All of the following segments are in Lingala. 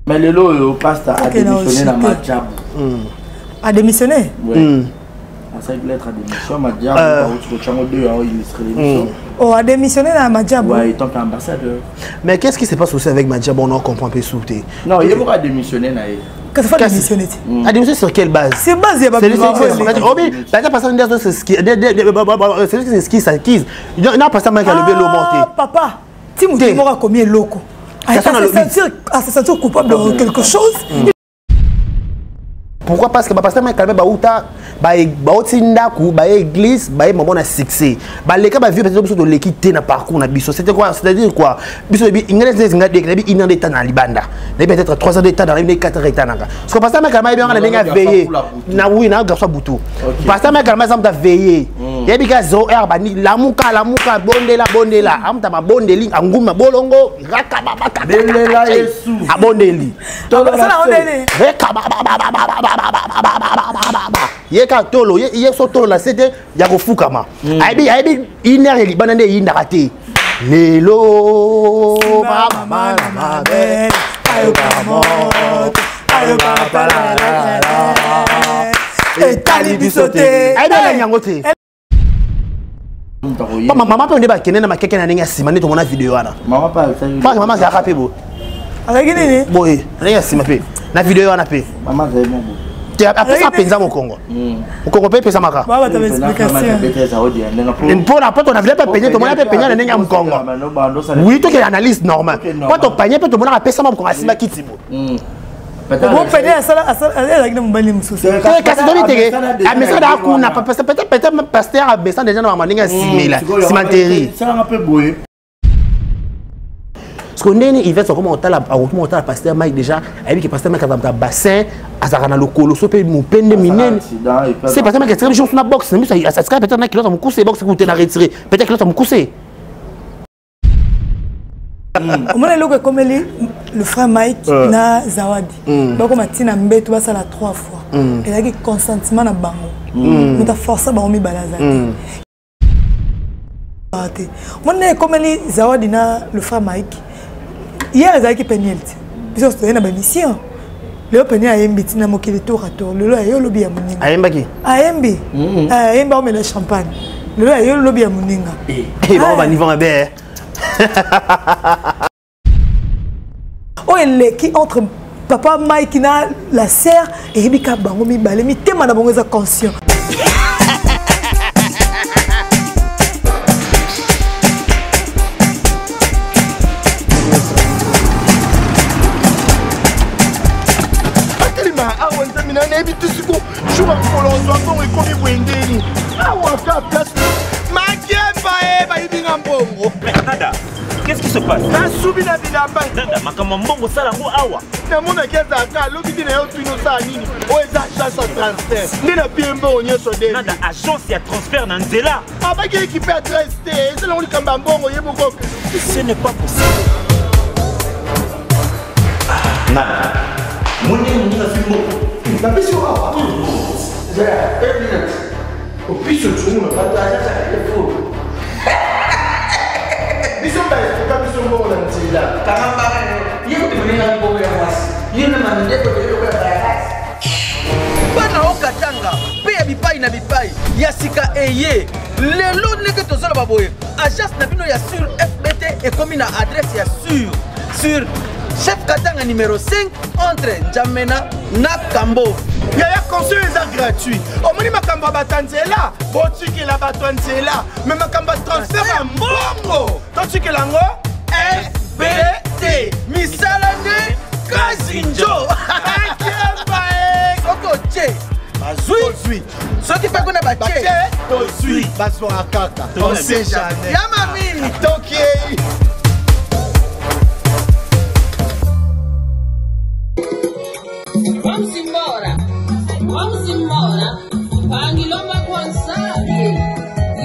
Mais le lot, Pasta a démissionné dans ma job. A démissionné? Oui. À 5 lettres à démission, ma job, tu as 2 ans, il serait l'émission. Oh, a démissionné dans ma job? Oui, il tombe ambassadeur. Mais qu'est-ce qui se passe aussi avec ma job? On en comprend pas sauter. Non, il va démissionner. Qu'est-ce que tu as démissionné? A démissionné sur quelle base? C'est base, il y a pas de papa, si vous avez combien de locaux? À se sentir coupable de quelque chose. Pourquoi? Parce que pasteur Michael Baouta baotindaku ba église ba maman na succès ba les cas ba vieux peut-être de l'équité na parcours na biso. C'était quoi? C'est-à-dire quoi? Biso bi ingles nga de bi inande état na libanda. Peut-être 3 ans d'état dans les 4 états nanga. Parce que pasteur Michael bien na nga veiller na oui na garçon boutou. Pasteur Michael ça m'a veiller. Yebi ka 0 heure ba ni lamuka bondela amta ba bondeli anguma bolongo raka baba ka belela Yesu abondeli. To ça ondeli. Reka Yeka tolo ye so tolo la c'était ya kofukama aibi inere libana nde yindakate lelo mama mabe ayo kamoto ayo kapala etali bisote aibi la nyangote mama pe ndeba kenena makeke na ninga sima nde to mona video wana mama pa mama za rapé bo avec nini boy ninga sima pe na video wana pe mama za mo après ça penza mon Congo. Au Congo peut penser maka. Baba t'avais explication. Pour la porte on avait pas peigné tout le monde a peigné na ninga Congo. Oui, toi qui analyse normal. Quand on peigne tout le monde a pesa mon Congo asima kitibo. Bon peigner à ça avec nos mbali mususu. C'est casse de l'ité. A message da kuna peut-être pasteur a besoin déjà na ninga simila. Cimenterie. Ça un peu boé. Parce qu'on est il va comment on t'a pasteur Mike déjà avec que pasteur Mike a bassin à ça le colosso peut mon peine de minen c'est pasteur Mike très sur la boxe mais ça se peut-être na kilo mon couser boxe que tu na retirer peut-être que mon couser comment le logo comme le frère Mike na Zawadi donc on tina mbeto ba ça la 3 fois et là que consentement na bango nous ta force ba mi balaza mon comme Zawadi na le frère Mike hier ils avaient penalty biso c'était na mission le penalty a yembi tina mokili tour à tour le ayo lobi ya muninga ayemba ki ayembi ayemba o mela champagne le ayo lobi ya muninga ba niveau mabe oh elle qui entre papa Mike na la sœur et bika bango mi balé mi tema na bango za conscient Qu'est-ce qui se passe? Nada agence ya transfert na nzela. Ce n'est pas possible. Nada. O piso de uma batalha é fogo. Biso bem, o biso bom na cidade. Caramba, eu te brinco um pouco mais. Eu não mandei para eu para Bana okatanga, pe bipai na bipai, yasika eye. Lelo neke tozala baboye. Agence na bino ya sur FBT et comme na adresse ya sur Chef Katanga numéro 5 entre Njamena na Kambo. Il y a conseil gratuit. Au moins ma kamba batanzela, botiki la batanzela, mais ma kamba transfert à mbongo. Tandis que lango FBT misalane kazinjo. Soko che. Bazui. Soki pa kona bache. Tozui. Baso akaka. On sait jamais. Yama mini. Tokiei. Vamos embora. Pangilomba Konsari.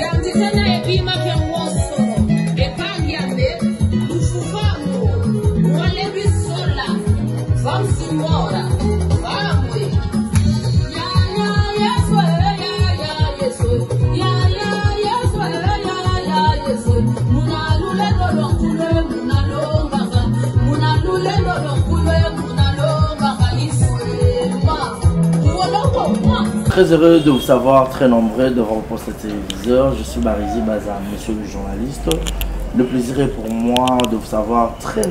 Yanditena epima ke mwoso. Epangia Très heureux de vous savoir, très nombreux devant vos postes de téléviseur. Je suis Barizi Baza, monsieur le journaliste. Le plaisir est pour moi de vous savoir très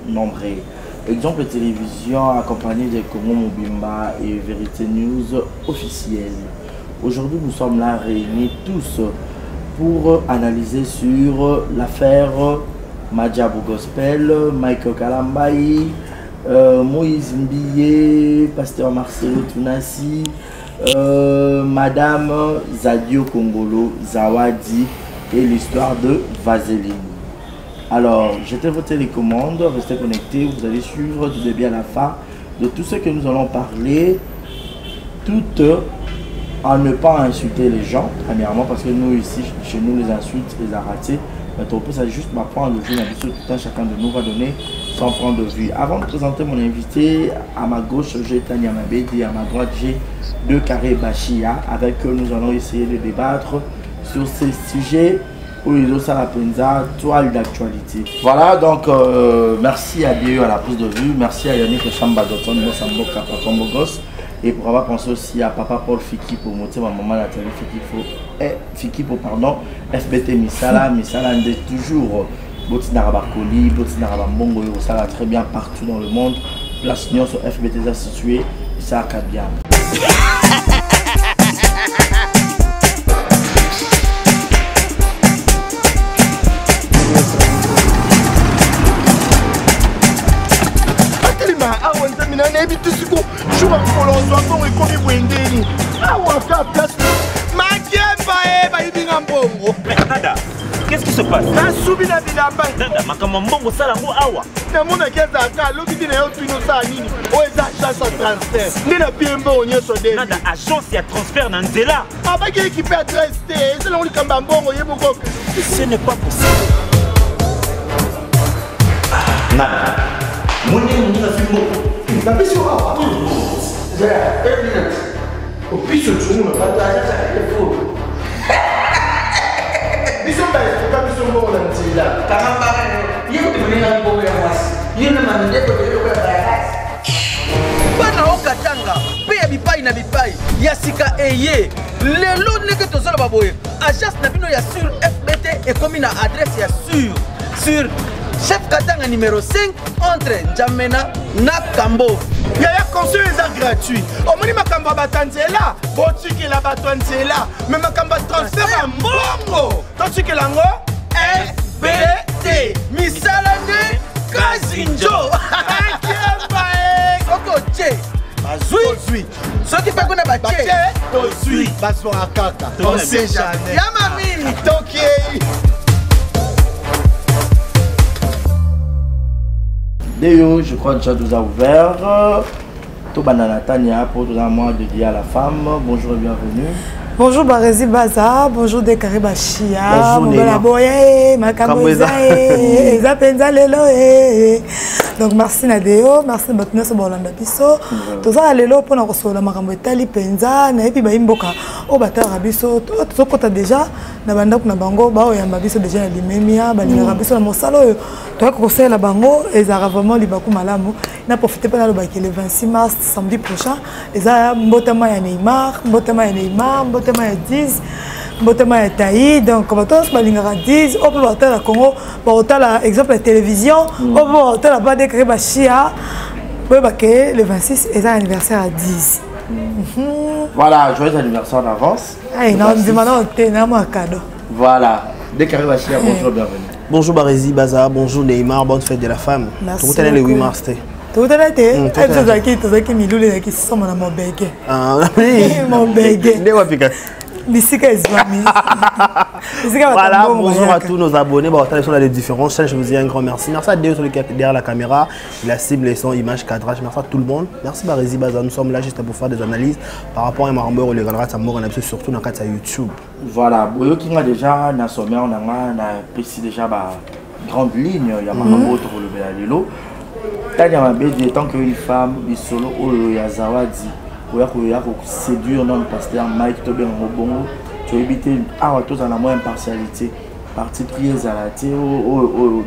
nombreux. Exemple de télévision accompagné de Congo Mobimba et Vérité News officielle. Aujourd'hui, nous sommes là réunis tous pour analyser sur l'affaire Madjabou Gospel, Michael Kalambayi, Moïse Mbiye, Pasteur Marcelo Tunasi, Madame Zadio Kongolo Zawadi et l'histoire de Vaseline. Alors, jetez vos télécommandes, restez connectés, vous allez suivre du début à la fin de tout ce que nous allons parler, tout en ne pas insulter les gens, premièrement, parce que nous ici, chez nous, les insultes, les ratés. Mais on peut ça juste m'apprendre de vue, tout un chacun de nous va donner son point de vue. Avant de présenter mon invité, à ma gauche, j'ai Tania Mabedi, à ma droite, j'ai deux carrés Bachia. Avec eux, nous allons essayer de débattre sur ces sujets où ils ont ça la penza, toile d'actualité. Voilà, donc merci à Dieu à la prise de vue, merci à Yannick Chambadoton, Mosamboka, Papa Mogos. Et pour avoir pensé aussi à Papa Paul Fiki pour monter ma maman Nathalie Fiki pour pardon, FBT Misala, Misala est toujours Botinaraba Koli, Botinaraba Mbongo, ça va très bien partout dans le monde. Place Nyon sur FBT est située, ça a bien. Mais Nada, qu'est-ce qui se passe? Nada, Makamambongo Salango Awa. Nada, agence et transfert dans Nzela. Ce n'est pas possible. Nada. Bana okatanga pe ya bipai na bipai ya sika eye lelo ndenge tozala baboye agence na bino ya sur FBT ekomi na adresse ya sur chef Katanga numéro 5 entre Njamena na Kambo. Yaya conseil est gratuit. Omoni makamba batanzela, botiki la batanzela, mais makamba transfert en bongo. Totiki lango FBT. Misalane Kazinjo. Soko che. Bazui. Soki pa kona ba che. Tozui. Basora kaka. On sait jamais. Ya mami. Toki. D'ailleurs, je crois que déjà nous a ouvert. Tout banana Tania pour tout un mois de dire à la femme. Bonjour et bienvenue. Bonjour Barizi Baza, bonjour Dekare Bachia, bonjour Mobela Boye, Makamoza, Eza Penza Lelo. Donc merci Nadeo, merci Batna Sobolanda Biso. Toza Lelo pour nous recevoir la Makambo Etali Penza, na epi Baimboka, au Batara Biso, tout kota déjà, na banda kuna bango, ba oyamba biso déjà na limemia, balinga biso na mosalo, toi conseil la bango, ezara vraiment libaku malamu. Na profité pas na le baki le 26 mars samedi prochain, eza mbotama ya Neymar, mbotama ya 10, mbotama ya Taï, donc on va tous balingara 10, on peut voir la Congo, on va la exemple la télévision, on va voir la bande de Bachia, le 26 est un anniversaire à 10. Voilà, joyeux anniversaire en avance. Non, dis-moi un cadeau. Voilà, Dekare Bachia, bonjour, bienvenue. Bonjour Barizi Baza, bonjour Neymar, bonne fête de la femme. Merci. Tout le 8 mars. Tout à l'heure, tu as mis le qui sont mon bégué. Ah oui, mon bégué. Voilà, bonjour à tous nos abonnés. Sur les différents chaînes, je vous dis un grand merci. Merci à Dieu derrière la caméra, la cible, les sons, images, cadrage. Merci à tout le monde. Merci Barizi Baza. Nous sommes là juste pour faire des analyses par rapport à Marmeur ou les Galrats à Mort, surtout dans le cadre de YouTube. Voilà, Boyo qui a déjà, dans sommet, on a précisé déjà la grande ligne. Il y a Marmeur pour le Bélalilo. Tania Mabedi, tant qu'une femme, il solo, il y a Zawadi. Il y a séduire notre pasteur Mike Tobin Robongo. Tu as évité à tous à la moins impartialité. parti pris ezalati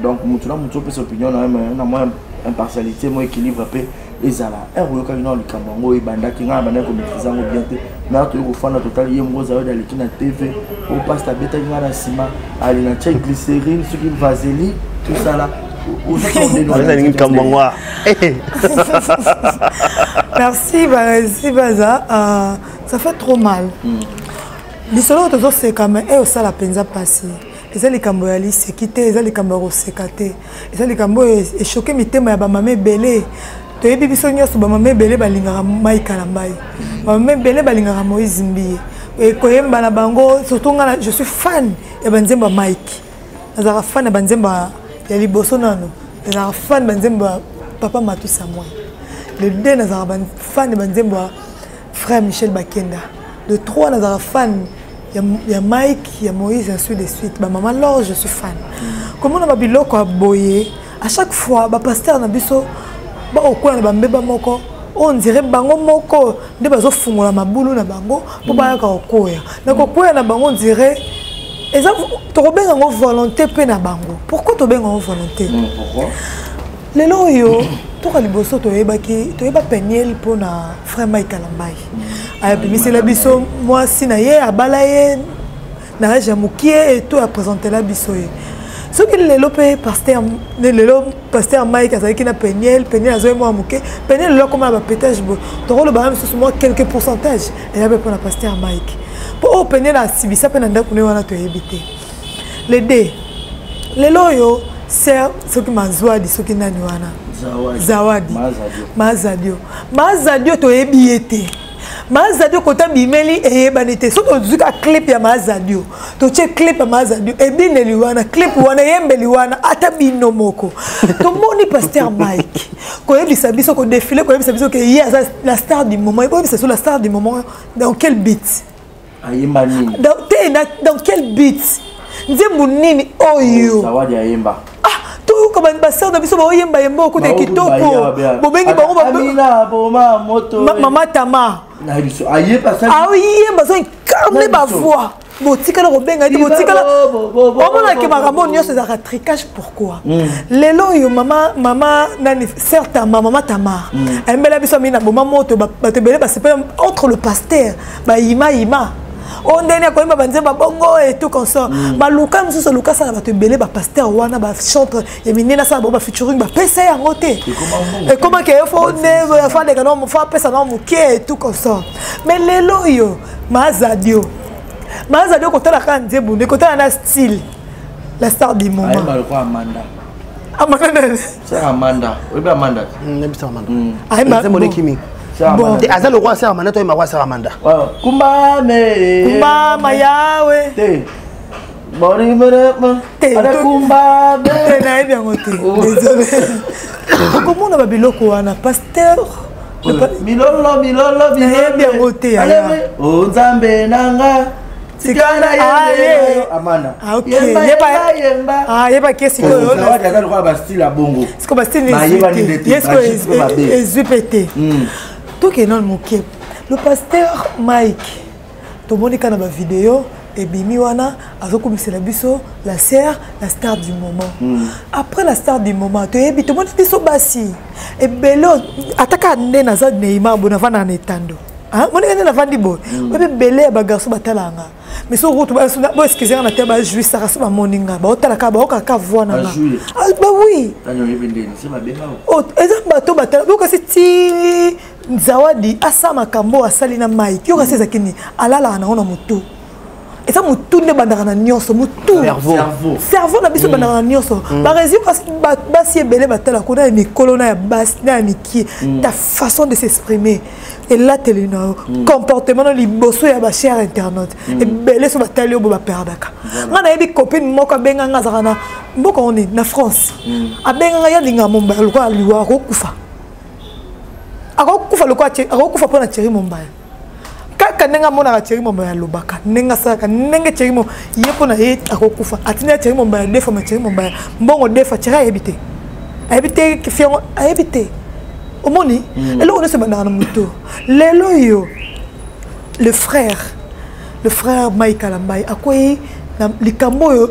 donc mutu na mutu pe opinion na moi impartialité moi équilibre pe ezala eroyoka bino likambo yango ebandaki ngai banda komaîtrise yango bien te mais to kofanda total ye ngo zayo daleki na TV o pasta beta ngai na sima ali na check glycérine soki vaseline tout ça là Merci Baza, ça fait trop mal. L'histoire de c'est quand même et ça la penza passé. Et les camboyali c'est quitté, les camboyali c'est caté. Et les camboyali est choqué mais thème ya ba mamé belé. To yebi biso nyoso ba mamé belé balingara mai kalambai. Ba mamé belé balingara Moïse Mbi. Et koyemba na bango surtout nga je suis fan ya banzemba Mike. Nazara fan ya banzemba ya liboso nano. Nazara fan banzemba papa Matou Samoa. Le 2 nazara fan banzemba frère Michel Bakenda. Le 3 nazara fan il y a Mike, il y a Moïse, ainsi de suite. Ma maman, là, je suis fan. Comment on a biloko à boyer? À chaque fois, le pasteur n'a biso, on dirait bango moko, de bazo fungola maboulou na bango, pour ba ka okoya. Na kokoya na bango on dirait, et ça, tu as bien en volonté pe na bango. Pourquoi tu as bien en volonté? Pourquoi? Les loyo, tu as liboso, tu as pas peigné pour na frère Mike Kalambai. Puis c'est la biso moi si na ye abalaye na jamukie et tout a présenté la biso ce que le lopé pasteur Mike a qui na peniel azoy moi muke peniel là comme un pétage bo to le ba même sur moi quelques pourcentages et là pour la pasteur Mike pour peniel la sibisa pe na ndako ne wana to ebité les deux les loyo c'est ce qui manzwadi ce qui nani wana zawadi mazadio to ebiete Mazadio kota bimeli e banete so to zuka clip ya Mazadio to che clip ya Mazadio e bine liwana clip wana yembe liwana ata bino moko to moni pasteur Mike ko yebisa biso ko défilé ko yebisa biso que hier la star du moment ko yebisa sur la star du moment dans quel beat ayemba nini dans quel beat nzembu nini oyo zawadi ayemba comme un bassin de biso ba yemba yemba ko te kitoko bobengi bango ba Amina boma moto mama Tama na biso ayeba ça yemba so incarner ba voix botika na robenga di botika la omona ke makambo nyonso za tricage pourquoi lelo yo mama nani certes mama Tama embela biso mina boma moto ba te belé ba c'est entre le pasteur ba ima on dernier quand même banze ba bongo et tout comme ça ba luka muso luka ça ba te belé ba pasteur wana ba chantre et minena ça ba featuring ba pesa ya ngote et comment que faut ne fa de non fa pesa non muke et tout comme ça mais lelo yo mazadio ko tala kan nzebu ne ko tala na style la star du moment ayemba ko Amanda c'est Amanda oui ba Amanda n'ebisa Amanda ayemba c'est mon équipe bon azal le roi c'est Amanda toi ma roi c'est Amanda kumba yawe te bori mere ala kumba te na bien ngote désolé comment on va biloko wana pasteur milolo bien ngote ya o nzambe nanga sikana yembe Amanda yeba kesi ko zawadi azal ko ba style bongo siko ba style ezupete tout que non moké le pasteur Mike to monika na ba vidéo et bimi wana azokomisa la biso la sœur la star du moment après la star du moment to yebi to moni biso basi et belo ataka ndena za Neymar bona vana na etando monika na vandi bo be belé ba garçon batalanga mais so route ba excusez na teba jouer ça rase ba moninga ba otalaka ba okaka voix na ba oui tanyo yebendeni c'est ba benga oh ezamba to batala boko si zawadi asa makambo asali na Mike yo kasi zakini alala na ona mutu esa mutu ne bandaka na nyonso mutu cerveau na biso bandaka na nyonso ba rési parce basi ebele batala ko na mikolo na ya basi na miki ta façon de s'exprimer et là telena comportement na liboso ya ba cher internet et belé so batali obo ba perdaka ngana yebi copine moko benga ngazaka na mboko on na France abenga ya linga momba ko aliwa ko kufa akufa lokwa akufa pona Thierry Mombaya kaka nenga mona ka Thierry Mombaya lobaka nenga saka nenge Thierry Mombaya yepona ye akufa atina Thierry Mombaya defa ma Thierry Mombaya mbongo defa Thierry habité ki fion habité omoni elo on se bandana muto lelo yo le frère Mike Kalambai akoyi na likambo yo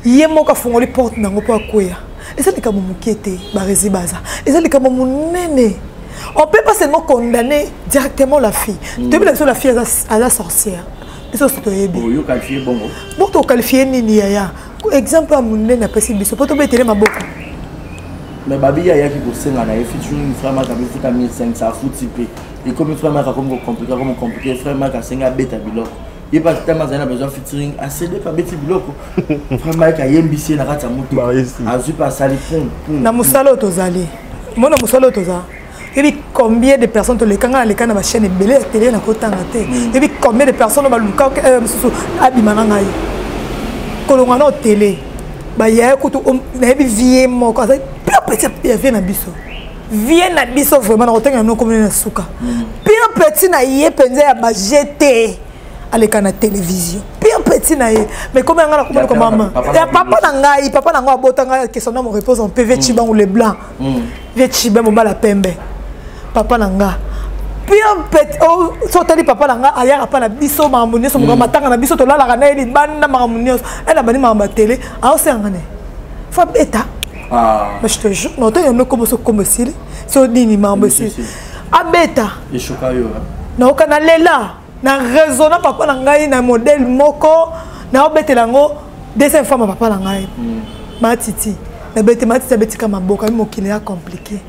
Yemo ka fongoli porte nango po akoya. Et ça les comme mukete, Barezi Baza. Et ça les comme mon néné. On peut pas seulement condamner directement la fille. Depuis la fille à la sorcière. Et ça c'est bien. Yo qualifier bon. Bon to qualifier nini yaya. Exemple à mon néné après c'est biso. Pas to betele maboko. Mais babi yaya qui bosse na featuring frère Maka bi futa 1500 ça fout typé. Et comme frère Maka comme compliqué frère Maka senga beta biloko. Il pas tellement besoin featuring assez de pas beti biloko. Frère Maka yembisi na kata moto. Azu pas sali fond. Na musalo tozali. Moi na musalo toza. Et puis combien de personnes les kanga les kana ba chaîne belé télé na kota ngate. Et puis combien de personnes ba luka abimana ngai. Kolonga na télé. Ba ya kutu na bi vie mo ko petit vient na biso. Vient na biso vraiment na kotenga no comme na suka. Pire petit na yé penza ya ba jeté à l'écran télévision. Pire petit na yé. Mais comment on a comme maman. Papa na ngai, papa na ngo abotanga que son nom repose en PV Chiban ou les blancs. Ve Chiban mo bala pembe. Papa na nga. Pire petit oh sotali papa na nga aya pa na biso mamunyo so mo matanga na biso to la na eli banda mamunyo. Elle a bani mama télé. Ah o sengane. Fa beta. Ah. Mais je te jure, non, tu as comme si c'est nini mambo si. Abeta. Et chokayo. Na okana lela, na raisonna papa na ngai na modèle moko, na obete lango deuxième femme papa na ngai. Matiti. Na bete matiti beti kama boka mokile ya compliqué.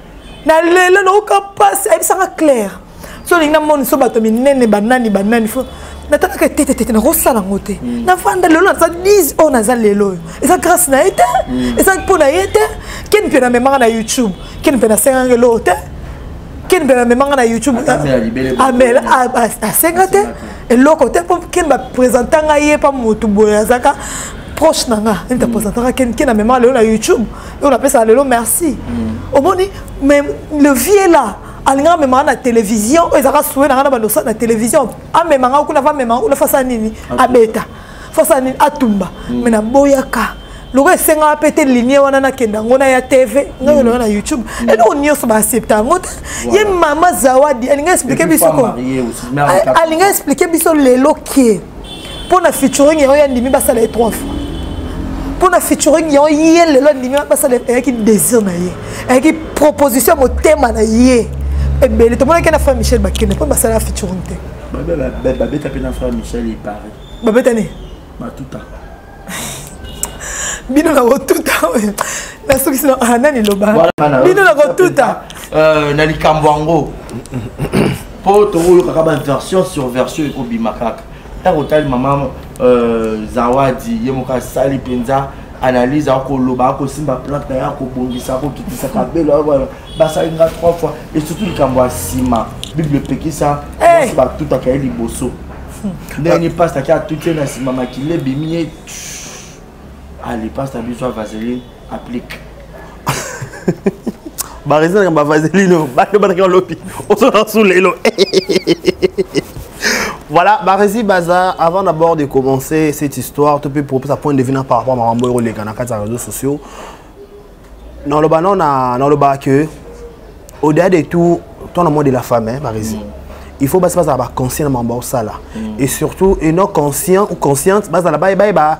Na lela na okapasi, ai sanga clair. So linga mon so bato minene banani fo. Nataka que tete na rosala ngote na fanda lelo na 10 on na za lelo et ça grâce na été et ça pour na été ken pe na memanga na YouTube ken pe na senga lelo te ken pe na memanga na YouTube amela a senga te et loko te pour ken ba présenter ngaye pa motu boya zaka proche nanga nta présenter ken na memanga lelo na YouTube on appelle ça lelo merci au moni mais le vieux là alinga memanga na télévision ezaka soué na bando sa na télévision amemanga kuna va memanga una fasa nini abeta fasa nini atumba mais na boyaka loko esenga pété ligne wana na kenda ngona ya TV ngona na YouTube et on nyos ba accepta ngote ye mama Zawadi alinga expliquer biso ko alinga expliquer biso lelo ki pour na featuring yo ya ndimi basala 3 fois pour na featuring yo ye lelo ndimi basala ki désir na ye ki proposition mo thème na ye. Et bien, tout le monde qui a fait Michel Bakine, pas ça la featuring. Babé tapé dans frère Michel, il paraît. Babé tane. Matuta. Bino na rotuta. La souki c'est Hanani Loba. Bino na rotuta. Nali Kambwango. Pour te rouler kaka version sur version et kobi makaka. Ta hotel maman Zawadi, yemoka sali penza. Analyse encore loba ko simba plante ya ko bongisa ko kitisa ka belo basa inga 3 fois et surtout le kambwa sima bible pekisa ba tout à kai liboso dernier passe ta tout na sima makile bimie allez passe ta biso vaseline applique ba raison ba vaseline ba ke lopi on se sous l'élo. Voilà, Barezi Baza, avant d'abord de commencer cette histoire, tu peux proposer un point de vue par rapport à Marambo et les réseaux sociaux. Dans le bas que, au-delà de tout, ton amour de la femme, Barezi, il faut passer à la conscience de ça là. Et surtout, et non conscient ou consciente, base à la bas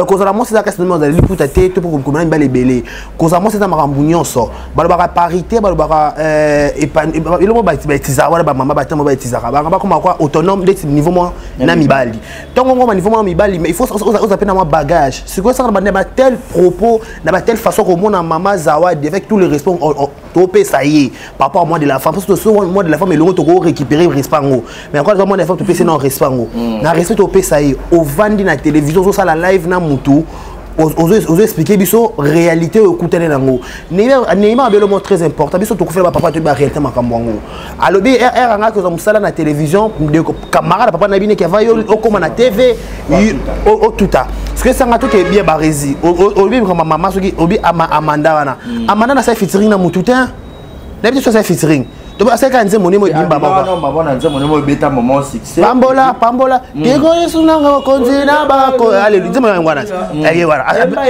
Causamment c'est ça que nous allons pour tâter pour commander une belle belé. Causamment c'est un marambunion ça. Balobara parité, balobara il le mot bâtisa, voilà maman bâtiment bâtisa. Balobara comme quoi autonome de niveau moi nami bali. Tant qu'on voit niveau moi mi bali, mais il faut aux appels dans bagage. Ce que ça n'a tel propos, n'a telle façon que mon maman Zawadi avec tous les respect topé ça y est. Par rapport à moi de la femme, parce que souvent moi de la femme et l'autre to récupérer respect. Mais encore moi de la femme topé c'est non respect. Na respect topé ça y est. Au vandi na télévision ça la live na mutu aux expliquer biso réalité au coutele nango Neymar a le très important biso to faire papa to ba réalité makambwango alobi nga ko musala na télévision de camarade papa na bine qui va yo comme na TV au tuta ce que ça nga to ke bien Barezi obi comme maman soki obi amanda wana amanda na sa featuring na mututin d'habitude ça featuring to ba seka nze monimo bimba moko non babona nze monimo beta moment succès pambola teko yesunanga konzina bako allez nze mona ngwana aye wala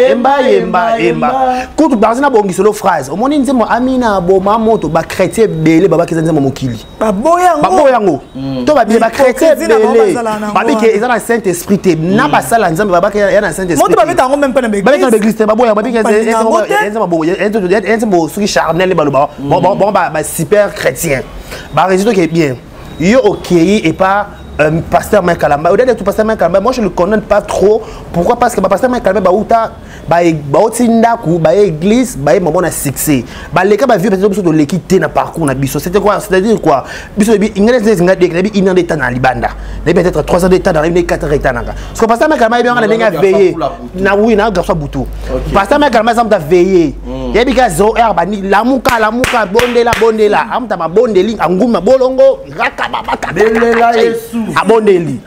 emba kutu bazina bongisolo phrase omoni nze mo amina boma moto ba chrétien belé baba keza nze mokili baboyango to ba bien ba chrétien belé babi ke ezana saint esprit te na ba sala nzambe baba ke yana saint esprit moto ba beta ngo même pas na ba beta na église te baboya babi ke enze mabo enze mo suki charnel baloba bon ba super chrétien bah résultat qui est bien yo ok et pas pasteur Mike Kalamba au-delà de tout pasteur Mike Kalamba moi je le connais pas trop pourquoi parce que pasteur Mike Kalamba uta ba otindaku ba église ba moment na succès ba les cas ba vieux peut-être de l'équité na parcours na biso c'était quoi c'est-à-dire quoi biso bi ingénieur nga dek na bi inande temps na libanda na peut-être 3 ans d'état dans les 4 états nanga parce que pasteur Mike Kalamba bien na nga veiller na oui na garçon butu pasteur Mike Kalamba ça me veiller yebi ka 0 heure ba ni lamuka bondela amta ba bondeli anguma bolongo raka baba belela yesu abondeli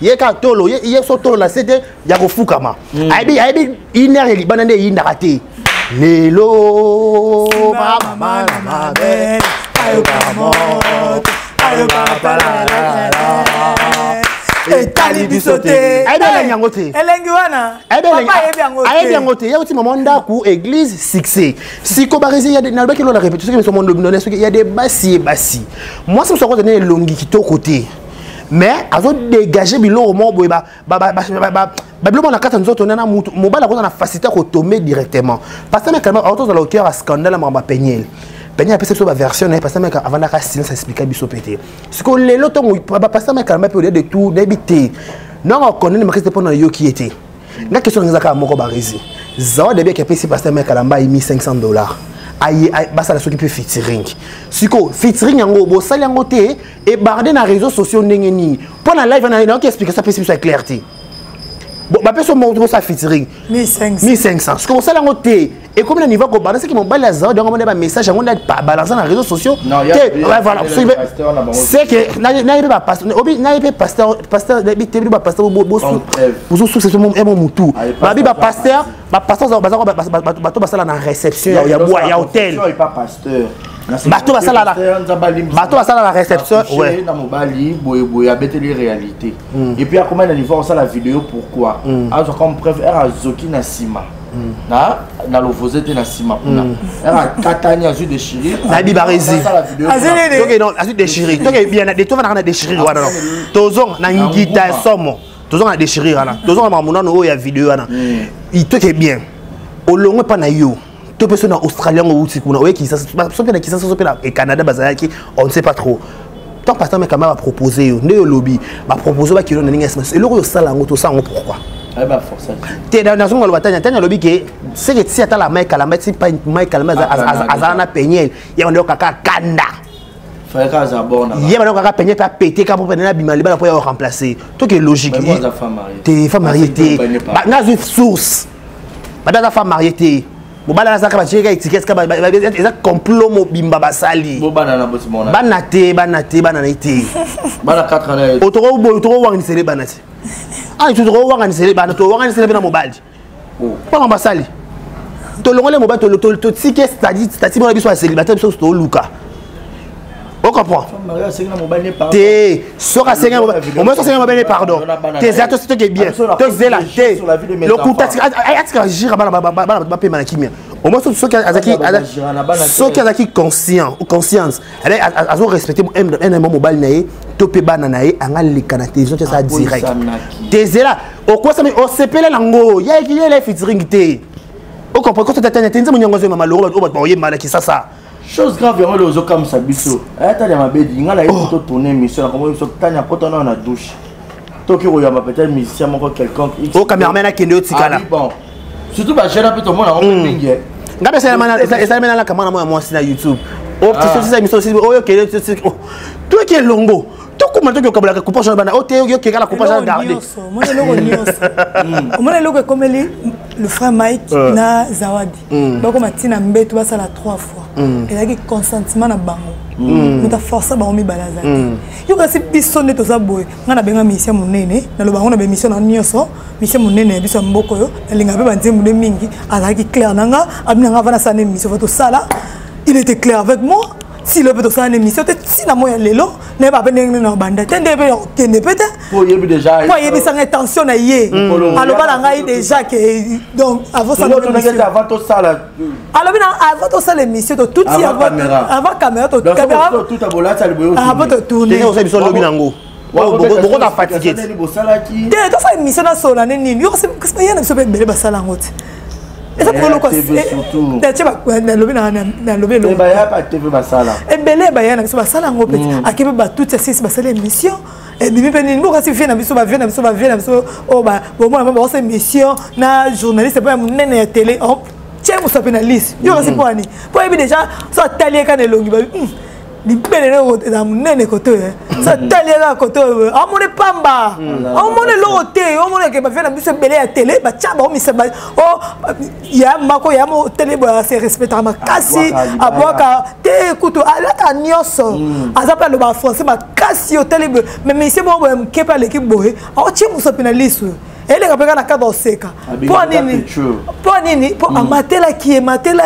yeka tolo yeso tolo la c'était ya kofukama aibi inere libana nde yinda te lelo mama mabe ayo kamoto ayo kapala etali bisote aibe nyango te elengi wana papa aibe yango te yauti maman ndaku église succès siko barisi ya na ba kilo la répétition que son monde il y a des bassi moi ça me soit donné longi qui to côté mais azo dégager bilo mo boy ba bilo na kata nzoto na mobala ko na facilité ko tomber directement parce que quand même auto dans le cœur à scandale mamba penyel Peña a sur la version parce que avant la silence expliquer biso pété ce que les loto parce que quand même peut de tout d'habiter non on connaît le marché pendant yo qui était la question ngaka moko barizi zawa de bien que pesi parce que Kalamba a mis $500 aïe basa la s'occuper featuring siko featuring yango bo sali yango te et bardé na réseaux sociaux ndenge nini pour la live na qui explique ça pesi sur clarté bon ba peso mo ça featuring 1500 ce que ça yango te et comme le niveau global c'est que mon bail azar donc on a un message on a pas balancer dans les réseaux sociaux voilà c'est que n'ayez pas pasteur vous c'est mon moutou ma biba pasteur na réception il y a hôtel bato basala la réception ouais na mobali boy abeteli réalité et puis à combien de niveau on ça la vidéo pourquoi alors comme preuve era zoki na sima na lovozete na sima kuna era katani azu de chiri na bibarezi donc non azu de chiri donc bien de to na de chiri wana tozong na ngita somo tozong na de chiri wana tozong na mona no ya vidéo wana il te est bien olongwe pa na yo to personne en australien ou tikuna ouais qui ça so pe na kisa so pe na Canada bazaki on ne sait pas trop tant pasteur mais quand même va proposer ne lobby va proposer ba kilo na ninga et loko yo sala ngo to sango pourquoi eh ben forcément t'es dans son batanya tanya lobby que c'est que si ata la Mike Kalamba si pas Mike Kalamba azana penyel ya ndo kaka kanda fallait ka za bona ya ndo kaka penyel pa péter ka pour prendre la bimali ba pour remplacer tout que logique t'es femme mariée na une source ba femme mariée mobala na saka ba cheka étiquette ka ba eza complot mo bimba basali bana na bosi mona bana te bana ite bana 4 ans otoro wangani sele bana te ah tu toro wangani sele bana to wangani sele bana mobali pas basali to longole mobali to tike stati mo na biso célibataire biso to luka on comprend te soka senga au moins senga mobali pardon tes actes c'est que bien to zela te le kuta atika gira bana ba pe manakimia au moins ceux qui azaki conscient ou conscience elle a respecté un mobile naé topé bana naé anga lekana télévision ça direct tes zela au quoi ça au sepele lango ya qui est les featuring te on comprend quand tu t'attends tu nzemo nyongo mama loro ba oye malaki ça chose grave yango le comme ça biso ata ya mabedi ngala to tourner mission comme so tanya kotona na douche to ki roya peut-être musicien moko quelconque o cameraman akende otikala bon surtout ba gère un peu tout le monde en mingi ngabe ça mana la kamana moi na YouTube o petit ça mission o yo kele to ki longo to kuma to ki kabla ko poche bana o te yo ki kala ko poche garder moi le logo comme le frère Mike na Zawadi bako matina mbeto basala 3 fois et là qui consentement na bango muta forcer ba omi balaza yo kasi biso ne to saboy ngana benga mission monene na loba ngona be mission na nyoso mission monene biso mboko yo linga be banze munde mingi azaki clair nanga abina nga vana sana mission photo sala il était clair avec moi si le peut ça une émission si la moya lelo ne pas benga na banda tende be kende pete pour yebi déjà pour yebi sans intention na yé alors bala ngai déjà que donc avant ça avant tout ça là alors bien avant tout ça l'émission tout avant caméra tout caméra tout abola ça le boyo avant de tourner on sait biso lobi nango beaucoup ta fatigué de tout ça émission na sola nini yo c'est parce que y a na so be bele basala ngote et ça pour le quoi c'est tu vas na lobi na lobi le ba ya pas TV basala et bele ba ya na so basala ngope akibe ba tout ça c'est basala émission et bimi pe ni mo kasi vie na biso ba vie na biso oh ba bon moi ba c'est émission na journaliste pas munene ya télé tiens vous sapez na liste yo kasi pour ani pour ebi déjà ça talier kan elongi ba libele na munene koto ça talier ka koto amone pamba amone lote amone ke ba vie na biso belé ya télé ba tchaba o mi se ba o ya mako ya mo télé ba se respecter ma kasi aboka te kuto ala ta nyoso azapa le ba français ba kasi o télé mais monsieur bon ke pa l'équipe boé o tiens vous sapez na liste elle est na cadre seka pour nini pour amatela qui est matela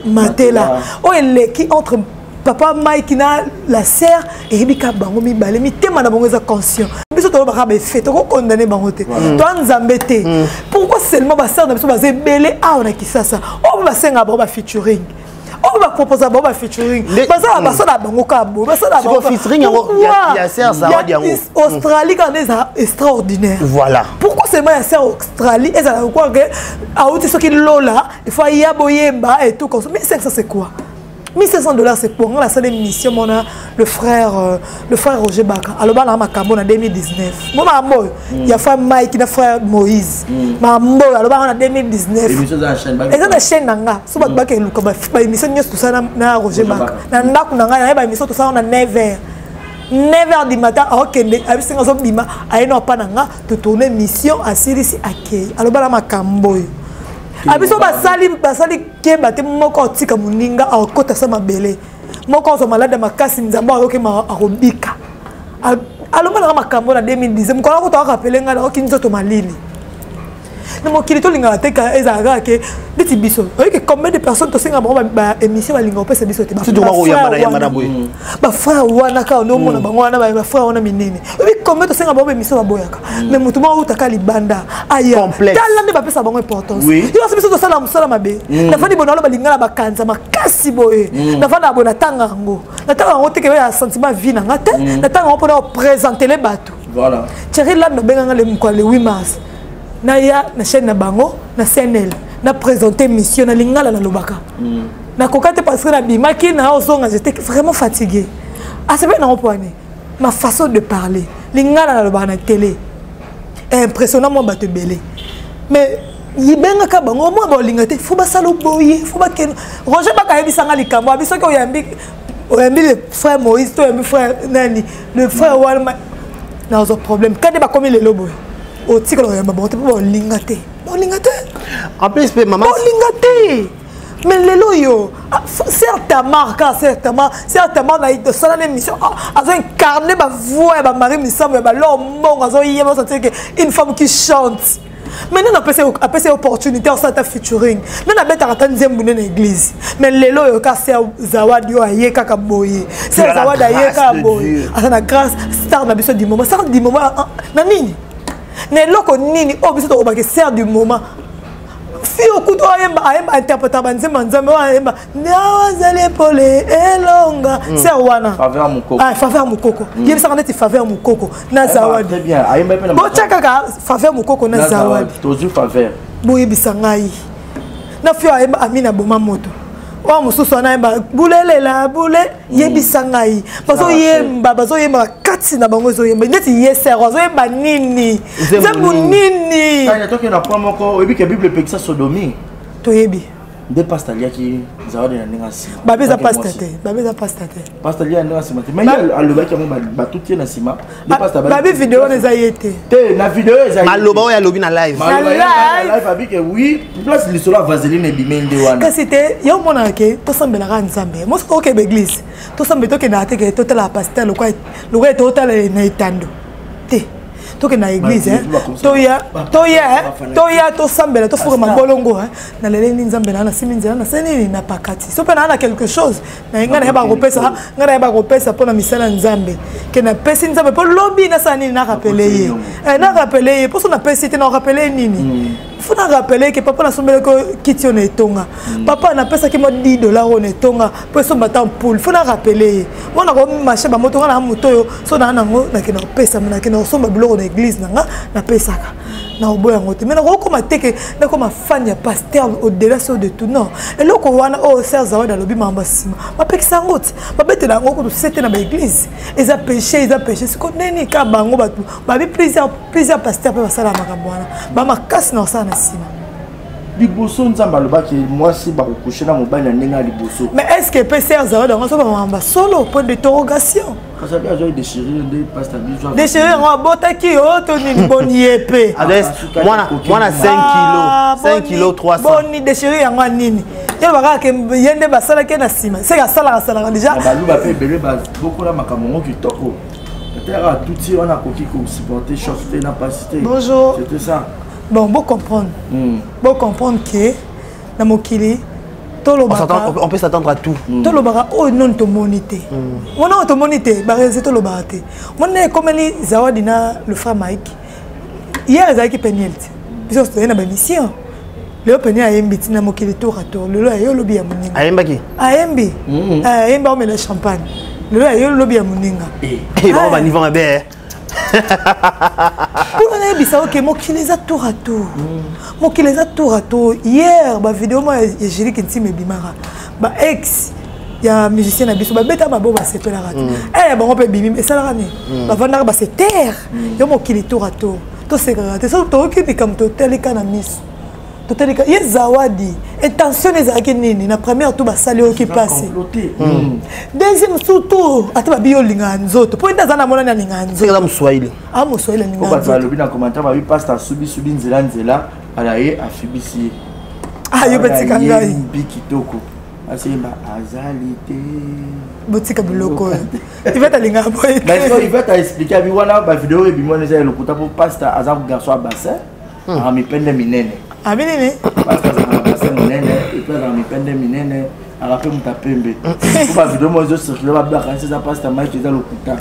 matela oh elle qui entre papa Mike na la sœur et bika bango mi balé mi tema na bango za conscient biso to ba ba fait to condamner bango te to nzambete pourquoi seulement ba sœur na biso ba zebele a on a qui ça oh ba senga ba featuring on va proposer un featuring. Parce que la personne a bango kabo. Parce que la featuring il y a sœur ça va dire Australie quand est extraordinaire. Voilà. Pourquoi seulement il y a sœur Australie et ça quoi que à outil ce qui lola, il faut y aboyemba et tout comme ça. Mais ça c'est quoi? $1,500 c'est pour la seule émission mon le frère Roger Baka. Alors là ma Cameroun en 2019. Mon amour, il y a frère Mike, il y a frère Moïse. Ma amour alors là en 2019. Émission de la chaîne Baka. Et ça la chaîne nanga. So Baka luka ba émission nyos tout ça na Roger Baka. Na ndaku nanga ba émission tout ça on a 9h. 9h du matin OK avec 500 bima aino pa nanga to tourner mission à Sirisi Akei. Alors là ma Camboy. Abiso basali ke bate moko tika muninga akota sama bele moko so malade makasi nzamba yoke ma arobika aloma na makambo na 2010 mko ko to rappeler nga na okinzo to malini na mokili to linga teka ezaka ke biti biso oke combien de personnes to singa ba émission balinga opesa biso te ba frère wana ka no mona bango wana ba frère wana minene oke combien to singa ba émission ba boyaka mais mutu mo utaka libanda aya tala ne ba pesa bango importance yo biso to sala musala mabe na fani bonalo balinga na bakanza makasi boye na fana bona tanga ngo na tanga ngo teke ya sentiment vie na ngate na tanga ngo pona présenter les bateaux voilà Thierry là no benga le mko le 8 mars na ya na chaîne na bango na CNL na présenter mission na lingala na lobaka na kokate parce que na bimaki na ozonga j'étais vraiment fatigué à ce moment là ma façon de parler lingala na lobaka na télé impressionnant moi bato belé mais yibenga ka bango moi ba lingate faut ba salo boye faut ba ken Roger Baka yebisanga likambo abiso ko yambi le frère Moïse to yambi frère nani le frère Walma na ozo problème quand ba comme le lobo au tika lo yamba bon te po lingate en plus maman lingate mais lelo yo certainement na ito sala l'émission azo incarner ba voix ba mari misambe ba l'homme azo yeba sentir que une femme qui chante. Maintenant on a passé opportunité en ça featuring. Nous na beta kata nzembu na église. Mais lelo yo ka ser zawadi yo aye kaka boye. Ser zawadi aye kaka boye. Asana grâce star na biso du moment. Star du moment na nini? Ne loko nini o biso to ba ke ser du moment. Fi okuto ayemba interpréter banzemba nzambe ayemba na wazale pole elonga ser wana faveur mukoko faveur mukoko yebisa kana ti faveur mukoko na zawadi très bien ayemba pe na bo chaka faveur mukoko na zawadi tozu faveur bo yebisa ngai na fi ayemba amina boma moto wa mususu na yemba bulelela bule yebisa ngai bazo yemba kati na bango zo yemba ndeti yeser zo yemba nini zembu nini kana toke na point moko oyebi ke bible pekisa sodomie to yebi Des pastalia qui zawadi na ninga sima. Babé za pastate, babé za pastate. Pastalia na ninga sima. Mais aloba ki ba tout na sima. Des pasta babé vidéo na zayete. Te na vidéo za. Maloba ya lobi na live. Live avec oui, place li sola vaseline bimende wana. Kasi te yo mona ke to sambela ka nzambe. Mo ko ke église. To sambe to ke na te ke to la pasteur lo kwa to ta na itando. Te toke na église toya to sambela to fuka mabolongo na lele ni nzambela na siminzela na seni na pakati so pe na quelque chose na ngana ba kopesa pona misala nzambe ke na pesi nzambe po lobby na sani na rappeler na rappeler po so na pesi te na rappeler nini faut na rappeler que papa na sombela ko kiti on etonga papa na pesa ki mo $10 on etonga po so bata poule faut na rappeler mo na ko marché ba moto na moto yo so na nango na ke na pesa na ke na somba biloko na église na pesaka na oboya ngote mais na ko ma teke na ko ma fan ya pasteur au-delà de tout non et loko wana o ser zawa da lobi mamba sima ba pekisa ngote ba betela ngoko to sete na ba église eza péché c'est ko neni ka bango ba bi plusieurs pasteurs pe basala makambo wana ba makasi na sana sima liboso nzamba loba ki moi si ba coucher na mobali na ndenga liboso mais est-ce que pasteur zawa da ngoso ba mamba solo point d'interrogation parce que j'ai déchiré des pastas bizarres déchiré on bota ki o to ni boni épée moi 5 kilos 300 boni déchiré yango nini yo baka ke yende basala ke na sima c'est ka sala déjà ba lu ba pe bele ba beaucoup la makambo ki toko terre tout on a coquille pour supporter chauffer n'a pas cité bonjour c'était ça bon bon comprendre que na mokili on peut s'attendre à tout. Tolobara oh non to monité. On a to monité, ba réseau tolobara té. On est comme les Zawadina le frère Mike. Hier ils avaient penalty. Parce que na ba mission. Le penalty a embiti na mokili tour à tour. Le lo ayo lobi ya muninga. Ayemba ki? Ayembi. Ayemba on met le champagne. Le lo ayo lobi ya muninga. Bon ba niveau mabe. Pour on a bisa OK mokili za tour à tour. Mokili za tour à tour. Hier ba vidéo moi j'ai dit que ntime bimara. Ba ex ya musicien na biso ba beta ba bo ba sepela rate. Eh ba on peut bimi et ça la rani. Ba vanda ba se terre. Yo mokili tour à tour. To se grate. So to ki comme to teleka na miss. To teleka ye zawadi. Intention ezaki nini na première tout ba sali qui passe. Deuxième surtout ata biyo linga nzoto. Po enda zana mona na linga nzoto. C'est comme Swahili. Ah mo Swahili linga nzoto. Ko ba lobi na commentaire ba bi pasteur subi nzela ala ye afibisi. Ah yo betika ngai. Bikitoko. Asimba azalité. Botika biloko. Il va t'alinga boy. Mais il va t'expliquer bi wana ba vidéo e bi mona za lokuta po pasteur azam garçon à bassin. A mi pende minene. Ah minene. Bassin minene et puis a mi pende minene. Arape mutapembe. Ko ba vidéo mo zo circuler ba ba kan ça pasteur Mike za lokuta.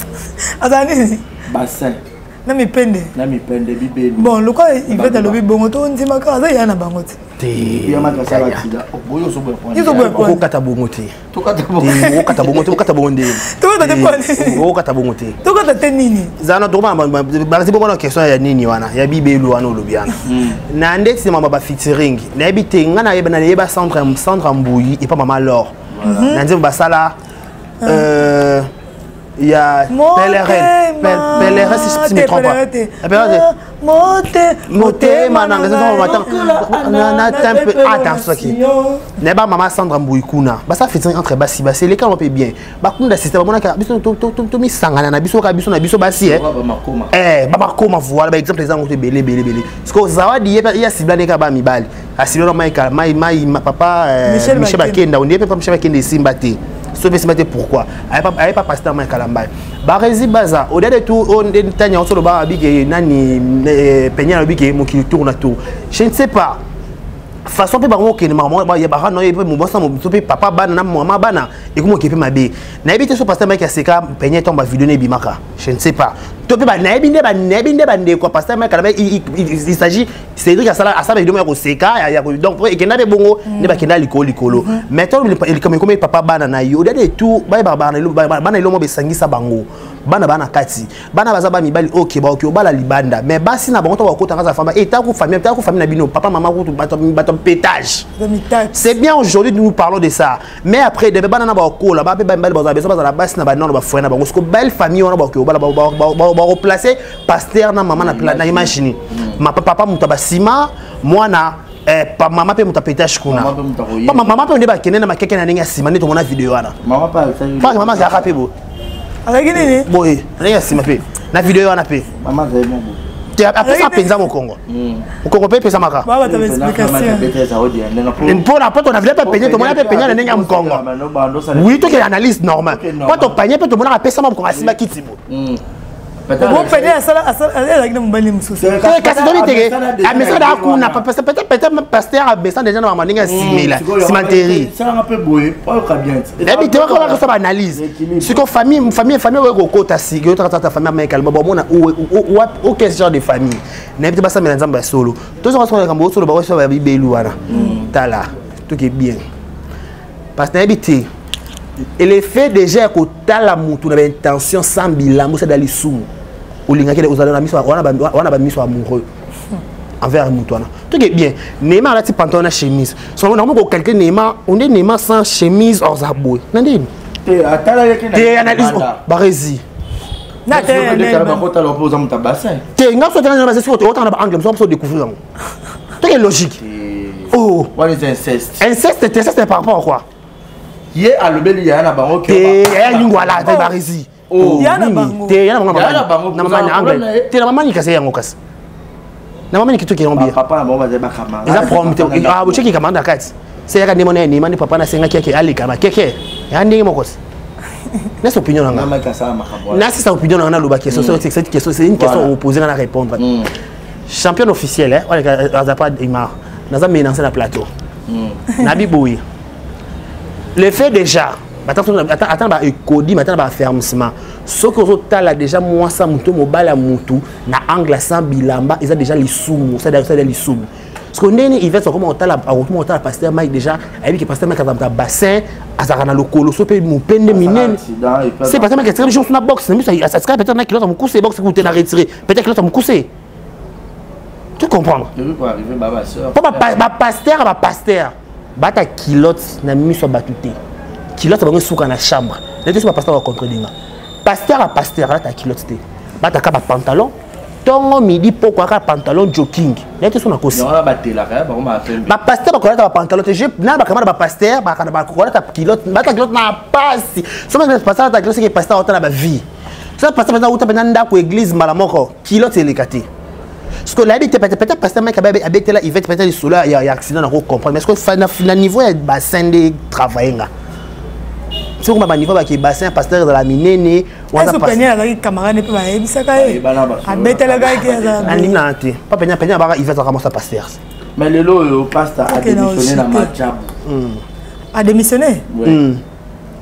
Azani. Bassin. Na mi pende bibeli. Bon, le quoi il va dans le bongo to ndima ka za yana bangote. Ya maka sala tida. Oboyo so bo point. Izo bo point. Ko kata bongote. To kata bongote. Ko kata bongote, ko kata bonde. To kata point. Ko kata bongote. To kata tenini. Zana to ba ba zibo bona question ya nini wana. Ya bibelu wana olobiana. Na ndex mama ba featuring. Na ebite ngana yeba na yeba centre Mbuyi et pas maman Laure. Na nzemba basala il y a Pèlerin si je ne me trompe pas. Moté, attends, n'est pas maman Sandra Mbouikouna. Ça fait entre Bassi, c'est les cas on peut bien. Bakunda système, on a mis sangana na biso ka biso na biso basi baba koma voilà par exemple les gens ont belé parce que Zawadi il y a ciblé ka ba mibali. A ciblé ma papa Michel Bakenda, on dit pas Michel Bakenda Simbate. Pourquoi? Elle pas pasteur Mike Kalambay. Barezi Baza, au delà de tout, on est tanya on se le bat avec nani peigner avec mon qui tourne à tout. Je ne sais pas. Façon pe bango ke maman ba ya ba no ye pe mo bossa mo pe papa bana na maman bana et comment ke pe mabe. Na ebite so pasteur Mike aseka peigner tomba vidéo ne bimaka. Je ne sais pas. To pe ba na ebinde ba quoi pasteur Mike Kalambay il s'agit Cédric asala vidéo ya ko seka ya donc pour ekenda be bongo ne ba kenda likolo. Maintenant il comme papa bana na yo de tout ba bana ilo mo be sangisa bango. Bana kati bana baza ba mibali OK ba OK obala libanda mais basi na bango to ba kota kaza fama et ta ko famille na bino papa maman ko bato pétage. C'est bien aujourd'hui nous parlons de ça mais après de bana na ba ko là ba be mbali baza beso baza la basi na ba non ba frère na bango parce que belle famille on ba OK obala ba replacer pasteur na maman na imagine ma papa muta ba sima moi na pa mama pe mutapétage kuna pa mama pe ndeba kenena makeke na ninga sima nito mona vidéo wana mama pa mama za rapé bo avec nini boy ninga sima pe na vidéo wana pe mama za mo tu après ça penza mo Congo pe pesa maka baba ta explication pour la porte on a vu pas peigner to mona pe peigner na ninga mo Congo oui to que analyse normal quand on peigner pe to mona pesa mo Congo sima kitibo bon peigner ça elle a une bonne mususu kasi to biteke a mesa da kuna peut-être pasteur a besoin déjà na maninga simila simanteri ça un peu boy pas ka bien et puis tu vois comment ça analyse ce que famille ouais kokota sigi ta famille mais calme bon mona ou quel genre de famille na peut pas ça mais nzamba solo tous on se kambo solo ba so ba bibelu wana tala tout qui est bien parce que habité et le fait déjà que tala mutu na intention sans bilan ça dali sumu olinga kele ozala na miso wana ba miso amoureux envers Moutouana. Tout est bien. Neymar a dit pantalon à chemise. Si on a quelqu'un Neymar, on est Neymar sans chemise hors zaboué. Nandine. T'es analyse Barési. T'es découvrir. Tout est logique. Oh. What is incest? Inceste, c'est par rapport à quoi? Hier à l'obéli, il y a un bango. Il y a une voilà, t'es Barési. Oh. Il y a un bango. Il y a un bango. T'es la maman qui casse un casse. Na mama ni kitu kiombi. Papa na mama zeba kama. Eza prompte. Ah, bo cheki kamanda kati. C'est ya ndimo na ni mani papa na senga keke ali kama keke. Ya ndingi mokosi. Nessa opinion nga. Mama kasa makabo. Na c'est sa opinion nga loba question cette question c'est une question opposée na répondre. Champion officiel hein. On a pas Neymar. Naza menacer na plateau. Nabi Boui. Le fait déjà attends ba ekodi maintenant ba fermement ce que tala déjà moi ça muto mobala mutu na angle sans bilamba ils ont déjà les sumu ça d'ailleurs les sumu parce que ndene il va comment on tala pasteur Mike déjà avec que pasteur Mike a bassin azaka na lokolo so pe mu pende minene c'est pasteur Mike très jour sur la boxe mais ça serait peut-être que l'autre mu couser boxe que tu na retirer peut-être que l'autre mu couser tu comprends pour arriver baba sœur pas pasteur bata kilote na miso batuté kilote bango souka na chambre les deux sont pasteur va contredire pasteur à pasteur là ta kilote té bata ka pantalon tongo midi pourquoi ka pantalon jogging les deux sont na kosi on a batté là ba ma pembe ba pasteur ba kolata ba pantalon te je na ba kamera ba pasteur ba kana ba kolata kilote bata kilote na passe soma que pasteur ta kilote que pasteur autant na ba vie ça pasteur na uta benanda ko église malamoko kilote elikati parce que là peut-être pasteur mec habité là il va peut-être le soleil il y a accident na comprendre mais est-ce que na niveau ya bassin de travailler là c'est comme un niveau qui bassin pasteur de la minene on a pas peigné avec camarade ne peut pas ebisaka a bête la gars qui a ani nanté pas peigné ba il va commencer pasteur mais le lo pasteur a démissionné dans Madjab a démissionné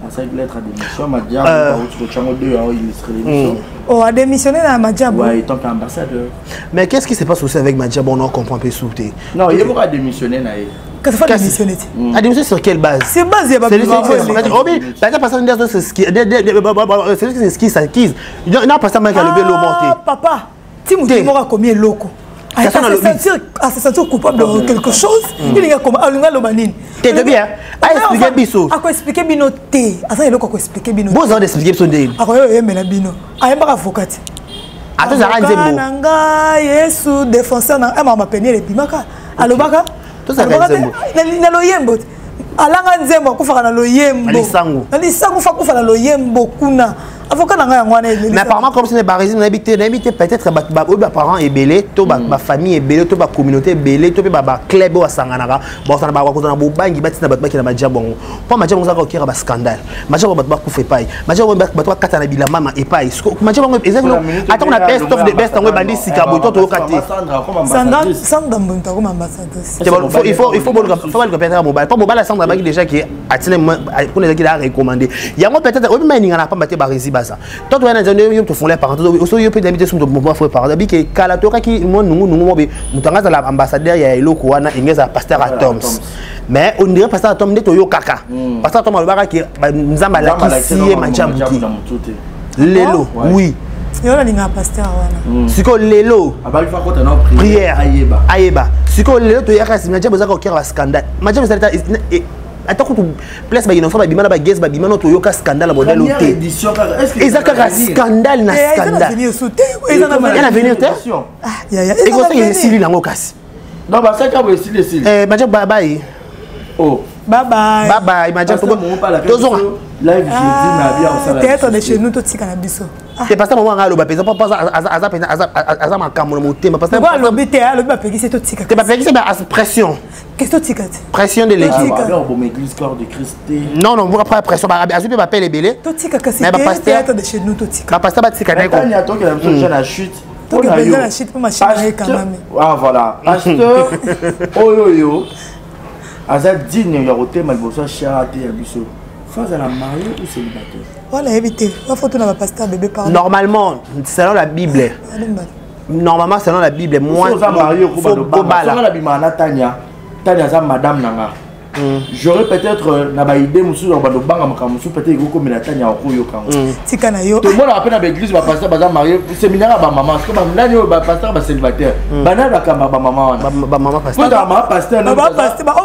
à cette lettre a démission Madjab au chango 2 a illustré l'émission oh a démissionné dans Madjab ouais tant qu'ambassadeur mais qu'est-ce qui se passe aussi avec Madjab on comprend pas sauter non il va démissionner là. Qu'est-ce que tu as démissionné? A démissionné sur quelle base? C'est base, il y a pas de c'est ce qui s'acquise. Il n'a pas ça, mais il a levé l'eau montée. Papa, tu me dis combien de locaux? À se sentir coupable de quelque chose, il y a comme Alunga Lomanine. T'es de bien. À expliquer Bisso. À quoi expliquer Bino T? À ça, il y a quoi expliquer Bino. Vous avez expliqué son dé. À quoi il y a un Bino? À un avocat. À tout ça, il y a un Nanga, Yesu, défenseur, un m'a peigné les Bimaka. Allô, Baka? Ça va na loyembo alanga nzembo kufa na loyembo alisangu fa kufa na loyembo kuna avocat na nga ngwana mais apparemment comme c'est Barési on habité peut-être ba parents ébélés to ba famille ébélée to ba communauté ébélée to ba club wa sanganaka ba sana ba ko na bobangi batina ba na majabongo po majabongo za ko kira ba scandale majabongo ba kufa pai majabongo ba to kata na bilamba ma epai majabongo exactement attends on a best of the best on bandi sikabo to kati Sandra mbunta comme ambassadeur il faut le répéter mobile pas mobile Sandra ba déjà qui atine pour les qui a recommandé il y a peut-être au même ninga na pas battre Barési ça toi tu as des te font les parents aussi il peut d'habiter sur mon frère par d'habiter que kalatora qui moi nous mutanga za l'ambassadeur ya eloko wana ingeza pasteur Atoms mais on dirait pasteur Atoms de toyo kaka pasteur Atoms alobaka ki nzamba la kisiye manchabuki lelo oui yo la linga pasteur wana siko lelo abali fa kota na prière ayeba siko lelo to yaka simanja boza ko kira scandale majabo ça attends que tu places ba innocent ba bimana ba guest ba bimana to yoka scandale modèle première édition est-ce que ezaka scandale na scandale venir sauter il a venir te ya et comme ça il est civil en okasi Non, bah ça quand vous essayez ici. Madja bye bye. Oh. Bye bye. Bye bye. Madja tout le monde parle. Live jeudi na bien ça. Théâtre de chez nous tout tika na biso. C'est parce que maman a loba pesa pas aza makambo na motema parce que quoi lobi théâtre lobi ba pekisi tout tika. C'est pas pekisi ba pression. Qu'est-ce que tika? Pression de l'équipe. Alors bon église corps de Christ. Non non, après pression ba azupe ba pele belé. Tout tika kasi théâtre de chez nous tout tika. Ba pasteur ba tika na ko. Il y a toi qui a besoin de la chute. Toi qui a besoin de la chute pour machine quand même. Ah voilà. Pasteur oyoyo. Aza digne ya roté malboso charité ya biso. Phase à la mariée ou célibataire? Voilà, éviter. Il faut tout dans pasteur bébé parler. Normalement, selon la Bible. Normalement, selon la Bible, moi, madame nanga. J'aurais peut-être na ba idée musu dans ba banga makamusu peut-être comme la tanya okoyo kango. Tikana yo. Tout le monde appelle à l'église ba pasteur ba marié séminaire ba maman parce que ba nani ba pasteur ba célibataire. Bana ba kamba ba maman. Ba maman pasteur. Ba maman pasteur. Ba pasteur ba o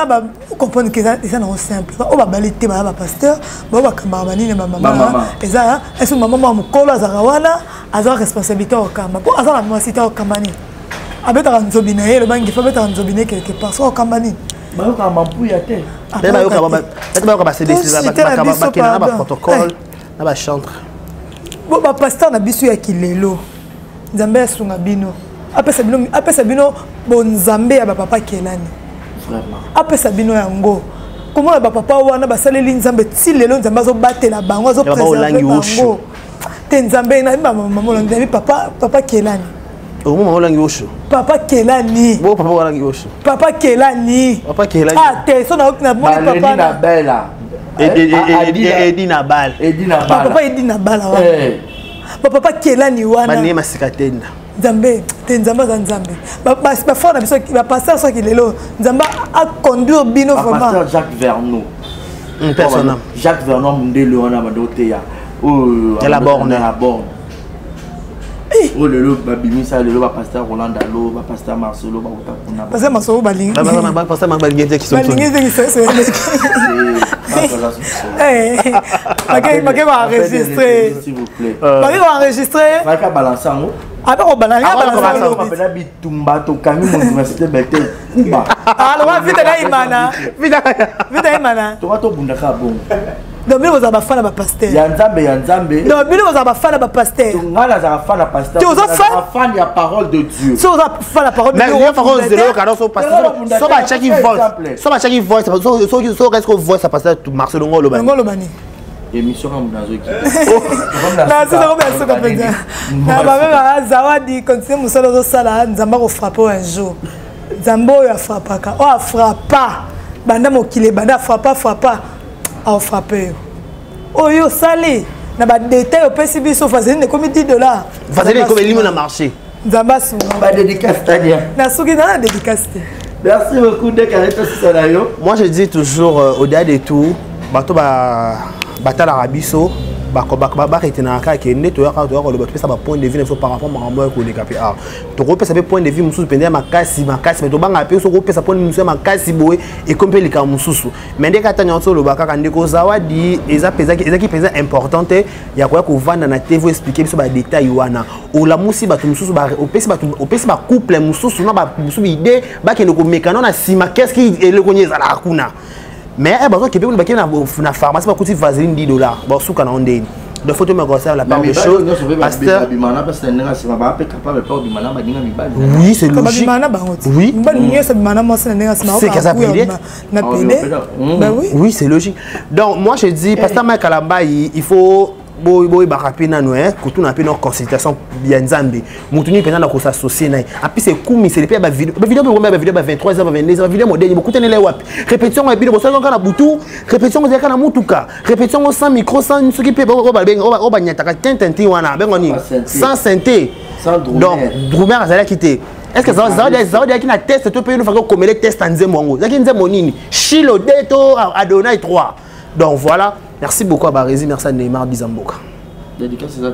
ba comprendre que ça non simple. O ba balité ba pasteur, ba kamba ba nini ba maman. Eza est-ce maman mukolo azara wana azara responsabilité au kamba. Pour azara maman cité au kambani. Abeta nzobina le bangi fa beta nzobina quelque part so au kambani. Bah on m'appuie terre. Protocole, na chantre. Bon ba pasteur na bisu ya kilelo. Nzambe asunga bino. Apesa bino bon Nzambe ya ba papa kelani. Vraiment. Apesa bino yango. Comment ba papa wana ba saleli Nzambe ti lelo Nzambe zo batela bango zo préserver bango. Te Nzambe na maman Nzambe papa kelani. Papa Kelani. Papa Kelani. Papa Kelani. Ah, t'es son nom na mon papa. Edina Bella. Edina Bal. Papa Edina Bal. Papa Kelani wana. Bani masikatenda. Nzambe, te Nzamba za Nzambe. Ba fort na biso ba pasteur so ki lelo. Nzamba a conduire bino vraiment. Pasteur Jacques Vernon. Personnel. Jacques Vernon ndelo wana madoteya. Oh, la borne. Oh le lot babimisa le lot pasteur Roland Dalo pasteur Marcelo ba utakuna pasteur Marcelo balingi pasteur Marbalingi qui sont OK va enregistrer s'il vous plaît va enregistrer va ka balancer ngo aba ko balancer bitumba to kami mon université bete kuba alors vite na imana to bunda ka bon. Donc, vous avez fait la pasteur. Yanzambe. Donc, vous avez fait la pasteur. Tu as fait la parole de Dieu. Tu as fait la parole de Dieu. Mais il y a parole de Dieu car son pasteur. So ba chaque voice. So qu'est-ce que voice ça pasteur Marcelo Ngolobani. Émission comme dans qui. Na c'est comme ça qu'on peut dire. Na ba même Zawadi continue musolo zo sala Nzamba ko frapper un jour. Nzambo ya frappaka. O a frappa. Banda mokile banda frappa. A frappé. Oh yo salé. Na ba détail au PC biso fazeline comme $10. Fazeline comme limon na marché. Nzamba su. Ba dédicace Tania. Na suki na dédicace. Merci beaucoup de caractère Sanayo. Moi je dis toujours au-delà de tout, bato ba batala rabiso ba retenir ka ke neto ya ka to ko le bato pesa ba point de vue par rapport à moi ko décapé ah to ko pesa point de vue mususu pendant makasi mais to banga pe so ko pesa point mususu makasi boy et comme pe lika mususu mais ndeka tanya so lo baka ndeko zawadi eza ki pesa importante ya ko vanda na TV expliquer biso ba détail wana o la musi bato mususu ba opesi ba couple mususu na ba mususu idée ba ke ndeko mekano na sima qu'est-ce qui est le konyeza la kuna. Mais parce que Québec na pharmacie pas coûter vaseline $10 bon sous kana ondeni de photo me concerne la part des choses pasteur oui c'est logique oui c'est que ça oui c'est logique donc moi je dis pasteur Mike Kalamba il faut boy barapina no kutu na pena consultation ya Nzambe mutuni pena na ko s'associer na api c'est kumi c'est les ba vidéo ba 23h 22h vidéo modèle beaucoup tenele wapi répétition ba vidéo ça kana butu répétition ba kana mutuka répétition sans micro sans nsuki pe ba nyata ka tententi wana bengo ni sans synthé donc Drumer azala quitter est-ce que ça veut dire qu'il a test tout pays nous faire comme les tests en Nzembo ça qui Nzembo nini Chilo Deto Adonai 3 donc voilà. Merci beaucoup à Barési, merci à Neymar Dizamboka. Dédicace c'est ça.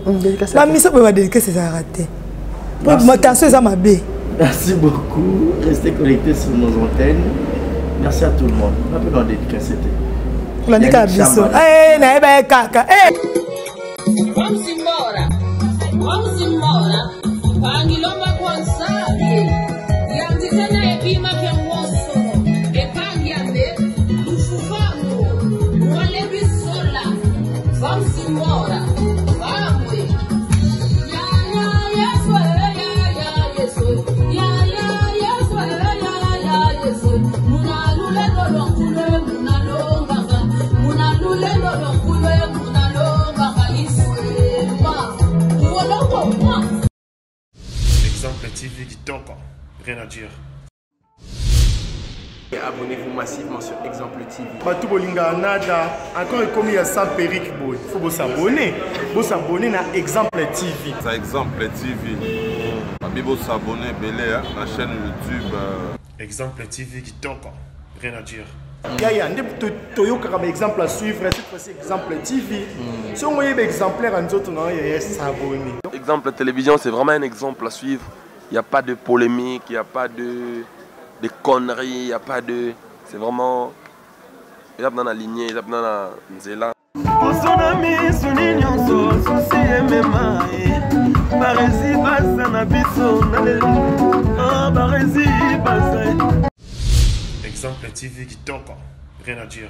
Dédicace. La mission peut pas dédicacer ça raté. Ma tension est à ma baie. Merci beaucoup. Restez connectés sur nos antennes. Merci à tout le monde. On peut en dédicacer. On a dit qu'à biso. Eh, na eba kaka. Eh. Wamsimora. Angilomba kwa nsadi. Yanzite rien à dire. Abonnez-vous massivement sur Exemple TV. Batou bolinga nada, encore comme il y a ça Péric Boy. Il faut s'abonner. Vous s'abonner à Exemple TV. C'est Exemple TV. Vous s'abonner belé à la chaîne YouTube. Exemple TV qui toque, rien à dire. Yaya, un exemple à suivre, cette fois-ci Exemple TV. Si on voit un exemplaire en autres, on va s'abonner. Exemple télévision, c'est vraiment un exemple à suivre. Il n'y a pas de polémique, il n'y a pas de conneries, il n'y a pas de... C'est vraiment... Il y a dans la lignée, il y a dans la nzela. Exemple TV qui toque, rien à dire.